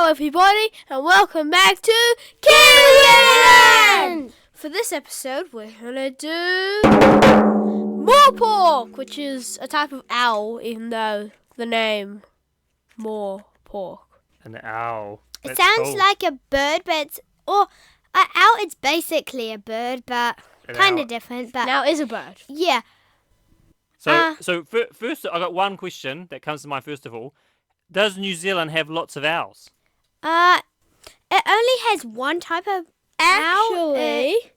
Hello everybody and welcome back to Kiwiland! For this episode we're gonna do Morepork, which is a type of owl, even though the name Morepork. An owl. It sounds like a bird, but an owl is basically a bird, but kind of different. But An owl is a bird. Yeah. So first, I got one question that comes to mind. First of all, does New Zealand have lots of owls? It only has one type of owl. Actually,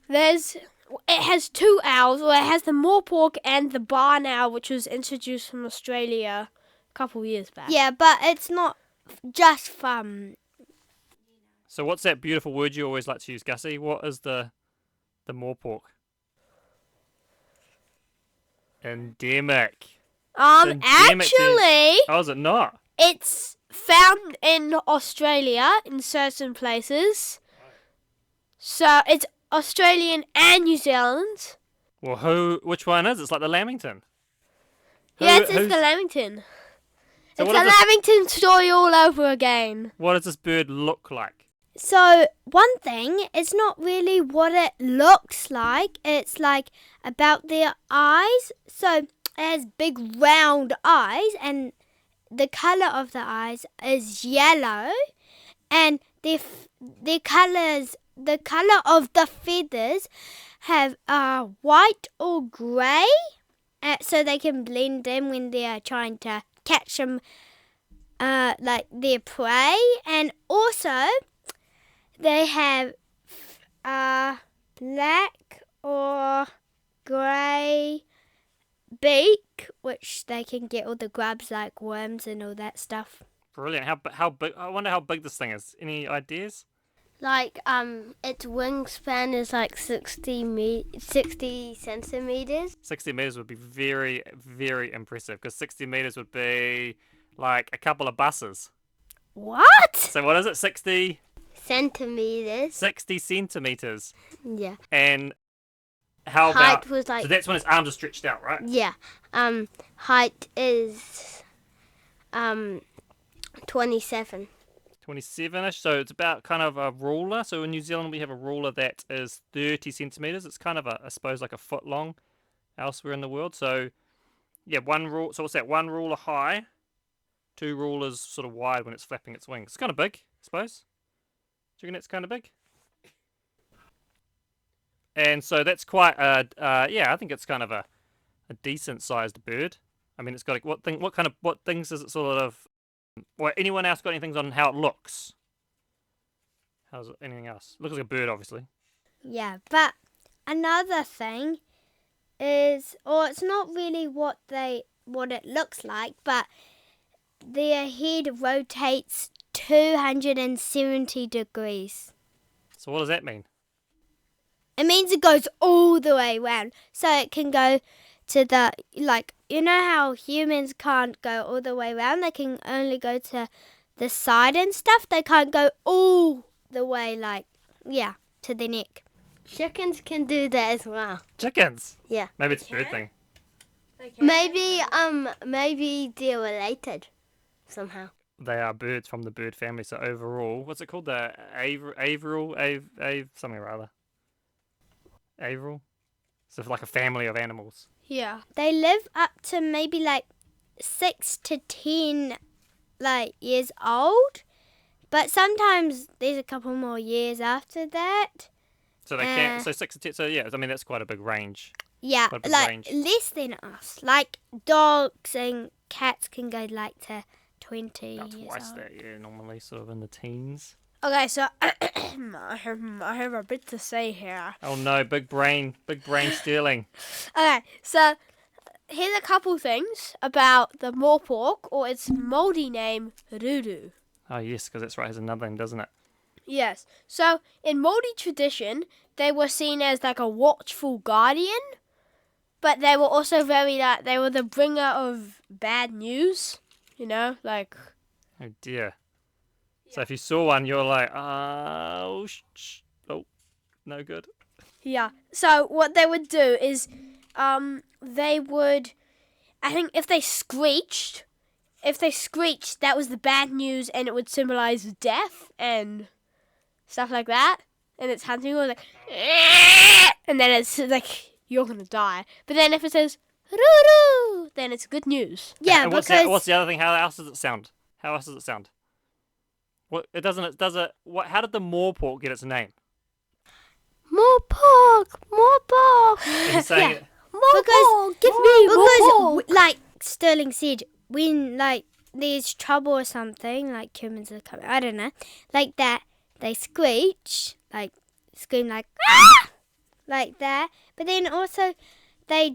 it has two owls. Well, it has the Morepork and the barn owl, which was introduced from Australia a couple years back. Yeah, but it's not just from. So what's that beautiful word you always like to use, Gussie? What is the Morepork? Endemic. Actually, How is it not? it's found in Australia in certain places. So it's Australian and New Zealand. Well, which one is it? It's like the Lamington. Yes, it's the Lamington. So It's a Lamington story all over again. What does this bird look like? So one thing, it's not really what it looks like. It's like about their eyes. So it has big round eyes, and the color of the eyes is yellow, and the color of the feathers have white or grey, so they can blend in when they are trying to catch them, like their prey, and also they have black or grey beak, which they can get all the grubs like worms and all that stuff. Brilliant. How big? I wonder how big this thing is. Any ideas? Like, its wingspan is like 60 centimeters. 60 meters would be very, very impressive, because 60 meters would be like a couple of buses. What? So what is it? 60 Centimeters. centimeters. Yeah. And how Height about? was like. So that's when its arms are stretched out, right? Yeah. Height is 27. 27ish. So it's about kind of a ruler. So in New Zealand we have a ruler that is 30 centimeters. It's kind of I suppose like a foot long elsewhere in the world. So yeah, one rule. So what's that? One ruler high, two rulers sort of wide when it's flapping its wings. It's kind of big, I suppose. Do you reckon it's kind of big? And so that's quite yeah, I think it's kind of a decent sized bird. I mean, it's got what things does it sort of? Well, anyone else got any things on how it looks? How's it? Anything else? It looks like a bird, obviously. Yeah, but another thing is, or it's not really what it looks like, but their head rotates 270 degrees. So what does that mean? It means it goes all the way around. So it can go to the, like, you know how humans can't go all the way around? They can only go to the side and stuff. They can't go all the way, like, yeah, to the neck. Chickens can do that as well. Chickens? Yeah. Maybe it's a bird thing. Maybe they're related somehow. They are birds from the bird family. So overall, what's it called? The something or other. Averil? So like a family of animals. Yeah. They live up to maybe like 6 to 10 years old, but sometimes there's a couple more years after that. So they can't. So 6 to 10. So yeah, I mean that's quite a big range. Yeah, Quite a big like range. less than us. Like dogs and cats can go like to 20 About years twice old. that, yeah, normally sort of in the teens. Okay, so I have a bit to say here. Oh no, big brain stealing. Okay, so here's a couple things about the Morepork, or its Māori name, Ruru. Oh yes, because that's right, it has another name, doesn't it? Yes. So in Māori tradition, they were seen as like a watchful guardian, but they were also they were the bringer of bad news. You know, like. Oh dear. So if you saw one, you're like, oh, no good. Yeah. So what they would do is, they would, I think if they screeched, if they screeched, that was the bad news, and it would symbolize death and stuff like that. And it's hunting, or like, and then it's like you're gonna die. But then if it says Ruru, then it's good news. Yeah, And because what's the other thing? How else does it sound? How else does it sound? What it doesn't? It does it. What? How did the Morepork get its name? Morepork, Morepork. He's saying it. because give me more. like Sterling said, when like there's trouble or something, like humans are coming, I don't know, like that, they scream like ah! Like that. But then also they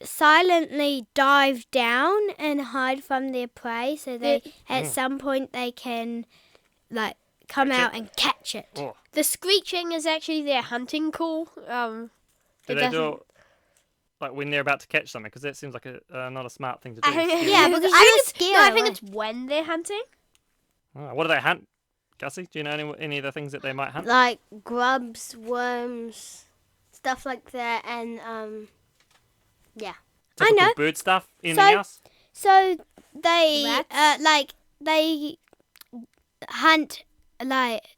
silently dive down and hide from their prey, so they at some point they can like come Catch out it? and catch it. Oh. The screeching is actually their hunting call. Do It they do doesn't- it like when they're about to catch something? Because that seems like a not a smart thing to do. I think, Scary. Yeah, because I you're think it's, scared no, I think away. it's when they're hunting. Oh, what do they hunt, Gussie? Do you know any of the things that they might hunt? Like grubs, worms, stuff like that, and yeah. I Typical know. bird stuff. Anything So- else? So they Rats? they hunt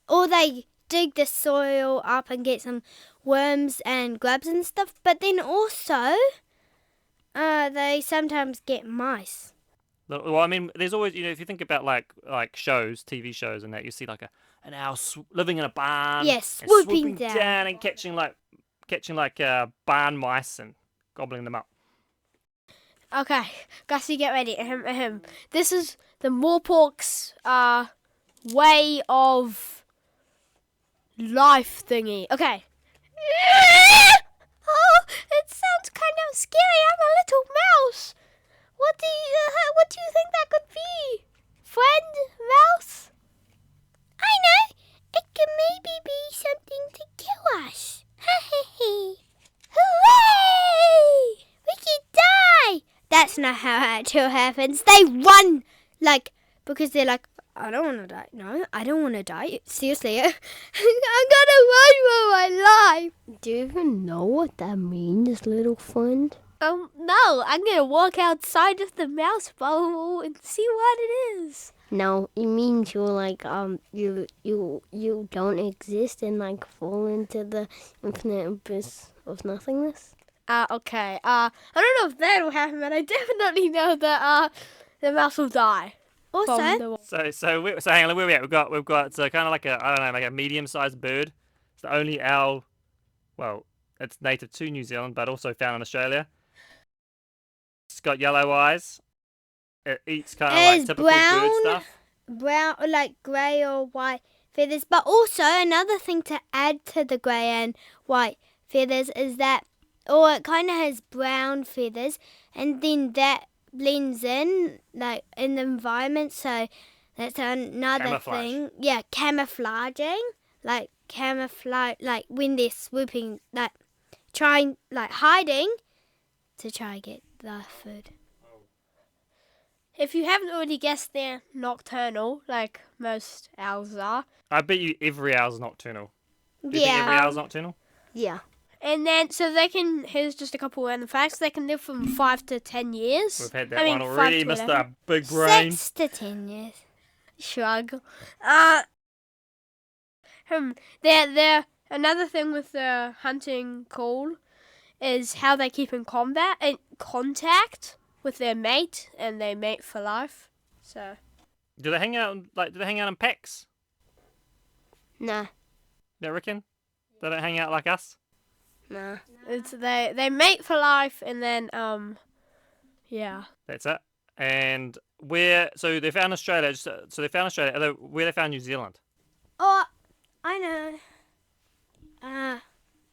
or they dig the soil up and get some worms and grubs and stuff. But then also, they sometimes get mice. Well, I mean, there's always, if you think about like shows, TV shows, and that you see like an owl living in a barn, Yes, and swooping down. and catching barn mice and gobbling them up. Okay, Gussie, get ready. Ahem, ahem. This is the Morepork's way of life thingy. Okay. Oh, it sounds kind of scary. I'm a little mouse. What do you think that could be? Friend mouse? I know. It could maybe be something to kill us. Hooray! We can die. That's not how it happens. They run because they're like, I don't want to die. No, I don't want to die. Seriously, I'm gonna run for my life. Do you even know what that means, little friend? No. I'm gonna walk outside of the mouse bubble and see what it is. No, it means you're like you don't exist and like fall into the infinite abyss of nothingness. Okay. I don't know if that will happen, but I definitely know that the mouse will die. Also, So hang on, where are we at? We've got kind of like a medium-sized bird. It's the only owl. Well, it's native to New Zealand, but also found in Australia. It's got yellow eyes. It eats kind of like It's typical bird stuff. brown, like grey or white feathers. But also another thing to add to the grey and white feathers is that, or it kind of has brown feathers, and then that blends in like in the environment. So that's another Camouflage. thing. Yeah, camouflaging, like when they're swooping, like trying, like hiding to try and get the food. If you haven't already guessed, they're nocturnal, like most owls are. I bet you every owl's nocturnal. Do you think every Yeah. owl's nocturnal? Yeah. And then, so they can, here's just a couple random facts, they can live from 5 to 10 years. We've had that I mean, one 5 already, to 11. Mr. Big Brain. 6 to 10 years. Shrug. They're another thing with the hunting call is how they keep in contact with their mate, and they mate for life. So Do they hang out in packs? Nah. You reckon? They don't hang out like us? Nah. it's they mate for life, and then yeah. That's it. And so they found Australia. So they found Australia. Where they found New Zealand? Oh, I know.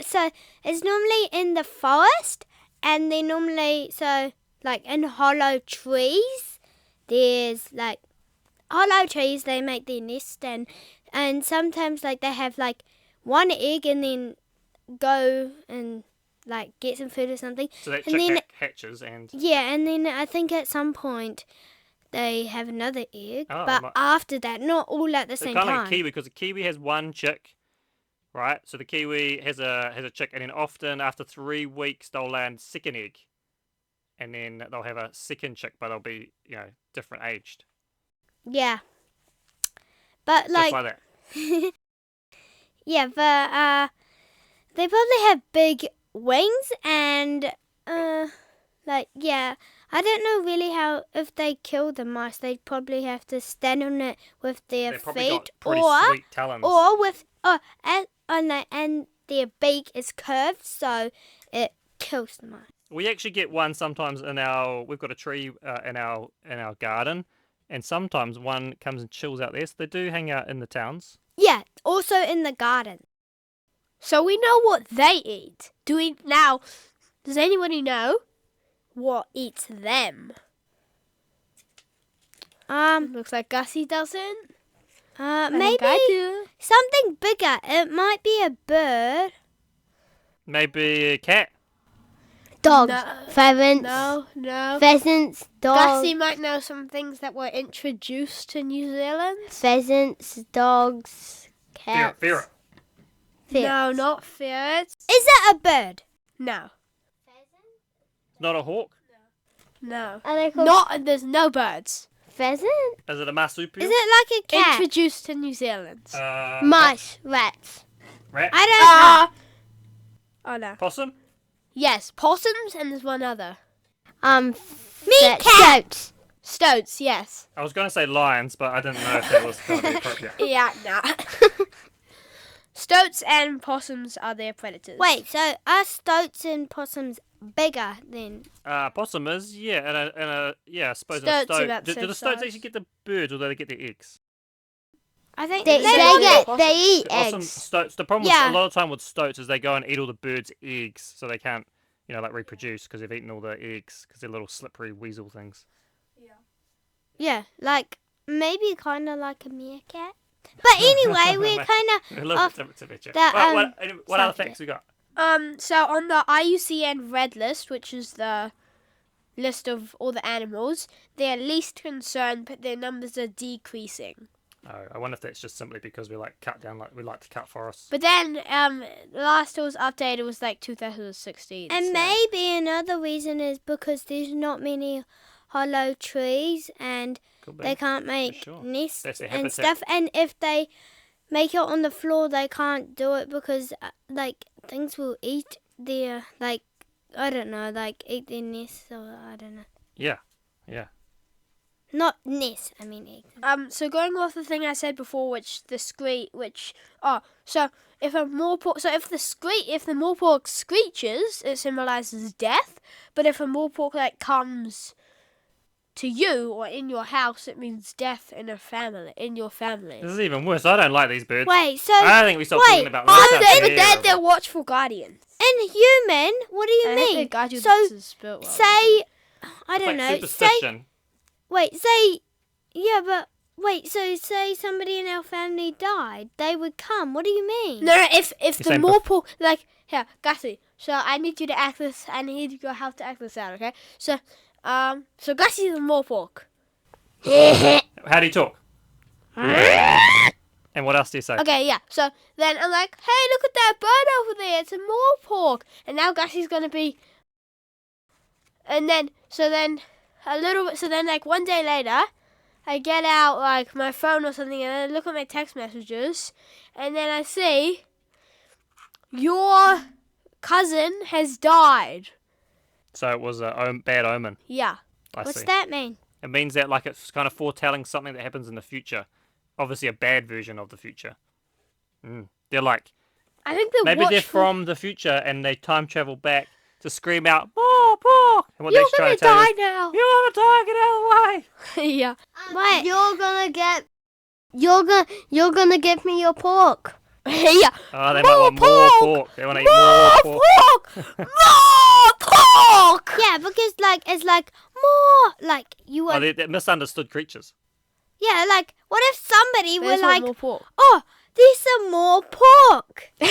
So it's normally in the forest, and they normally, so like in hollow trees, there's like hollow trees, they make their nest, and sometimes like they have like one egg and then go and like get some food or something. So that And chick then- hatches and Yeah, and then I think at some point they have another egg, Oh, but my- after that, not all at the it's same kind of time. like a kiwi, because the kiwi has one chick, right? So the kiwi has a chick, and then often after 3 weeks they'll land second egg. and then they'll have a second chick, but they'll be, different aged. Yeah. But Just like that. yeah, but they probably have big wings and I don't know really how if they kill the mice, they'd probably have to stand on it with their They've probably feet got pretty or sweet talons. with and their beak is curved so it kills the mice. We actually get one sometimes we've got a tree in our garden, and sometimes one comes and chills out there. So they do hang out in the towns. Yeah, also in the garden. So we know what they eat. Does anybody know what eats them? Looks like Gussie doesn't. I think Maybe I do. something bigger. It might be a bird. Maybe a cat. Dogs, No. pheasants, No. pheasants, dogs, Gussie might know some things that were introduced to New Zealand. pheasants, dogs, cats. Ferret. No, not ferrets. Is it a bird? No. Not a hawk. No. Are they called There's no birds. pheasant? Is it a marsupial? Is it like a cat? Introduced to New Zealand. Mice, rats. Rat? I don't know. Oh no. Possum? Yes, possums and there's one other. Meerkat. Stoats. Stoats, yes. I was going to say lions, but I didn't know if that was going to be appropriate. Yeah, nah. Stoats and possums are their predators. Wait, so are stoats and possums bigger than? Possum is, yeah, I suppose Stoats a stoat. about the Do same the stoats size. actually get the birds, or do they get the eggs? I think They Possum. eat Possum, eggs. stoats. The problem Yeah. with a lot of time with stoats is they go and eat all the birds' eggs, so they can't, reproduce because they've eaten all the eggs because they're little slippery weasel things. Yeah, like maybe kind of like a meerkat. But anyway, we're kind A little of bit to picture. that, What other subject. facts we got? So on the IUCN Red List, which is the list of all the animals, they're least concerned, but their numbers are decreasing. Oh, I wonder if that's just simply because we like to cut forests. But then, the last it was updated was like 2016. And so- maybe another reason is because there's not many hollow trees and Could be. they can't make sure. nests That's their and habitat. stuff. And if they make it on the floor, they can't do it because things will eat their I don't know, eat their nests or I don't know. Yeah. Not nests, I mean eggs. So going off the thing I said before, so if the Morepork screeches, it symbolizes death. But if a Morepork comes to you or in your house, it means death in your family. This is even worse. I don't like these birds. Wait, so I think we stopped wait, talking about Oh, this. they're watchful guardians. in human, what do you I think they mean? guide you So to the spirit world. say, I don't know, say Superstition. say somebody in our family died, they would come. What do you mean? No, if the saying Morepork, here, Gussie. So I need you to act this. I need your help to act this out, okay? So Gussie's the Morepork. How do you talk? And what else do you say? Okay, yeah. So then I'm like, hey, look at that bird over there. It's a Morepork. And now Gussie's gonna be. And then one day later, I get out my phone or something and I look at my text messages, and then I see your cousin has died. So it was a bad omen. Yeah. I What's see. that mean? It means that it's kind of foretelling something that happens in the future. Obviously, a bad version of the future. They're I think maybe they're from the future and they time travel back to scream out, "Morepork!" And what You're they're trying gonna to tell die you is, now. "You're gonna die. Get out of the way." Yeah. What? You're gonna give me your pork. Yeah. Oh, they might want more pork. They want to eat more pork. Morepork. Yeah, because it's more you Oh, were. they're misunderstood creatures. Yeah, what if somebody were There's one more pork. oh, there's some more pork. No,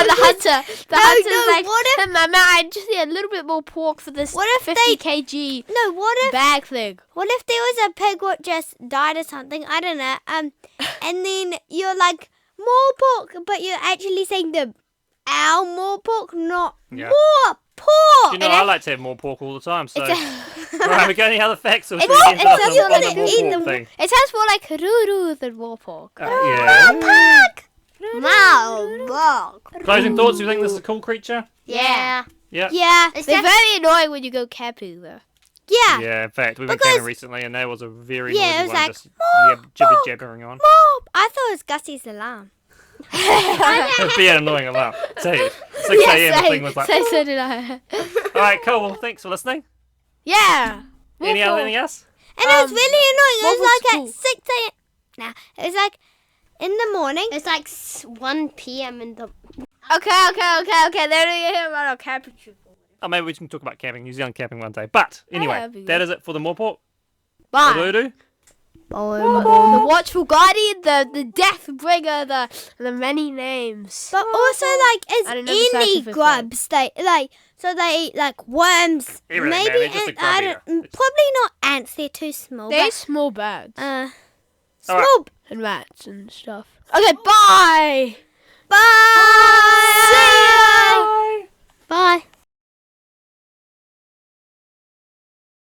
the hunter. The hunter's no, like, what if- Mama, I just need a little bit more pork for this What if 50 kg No, what if bag thing. What if there was a pig what just died or something? I don't know. And then you're like, more pork, but you're actually saying our more pork, not Yeah. more pork. You know, I like to have more pork all the time. So, It's right, we got any other facts? Or should we It end up sounds on like the eat Morepork them. thing? It sounds more like Ruru than Morepork. Yeah. Wow. Closing thoughts. Do you think this is a cool creature? Yeah. Yeah. Yeah. They're very annoying when you go camping, though. Yeah. Yeah, in fact, we went Because- camping recently and there was a very Yeah, noisy it was one like, just "Morepork, jibber jabbering on. I thought it was Gussie's alarm. It'd be an annoying alarm. See, 6 a.m. the thing was like. So did I. Alright, cool. Well, thanks for listening. Yeah. Anything else? And it was really annoying. It what was was like cool? at 6 a.m. Nah, it was like in the morning. It's like 1 p.m. in the. Okay. Then we hear about our camping trip. Oh, maybe we can talk about camping, New Zealand camping one day. But anyway, that'd be that is it for the Morepork. Bye. Ruru. The watchful guardian, the death bringer, the many names. But also, like, I as don't know the any scientific grubs, they eat like worms. Everything, man, maybe they're just a grub I eater. don't, probably not ants. They're too small. They're small birds but, All right. small. and rats and stuff. Okay, bye. Bye.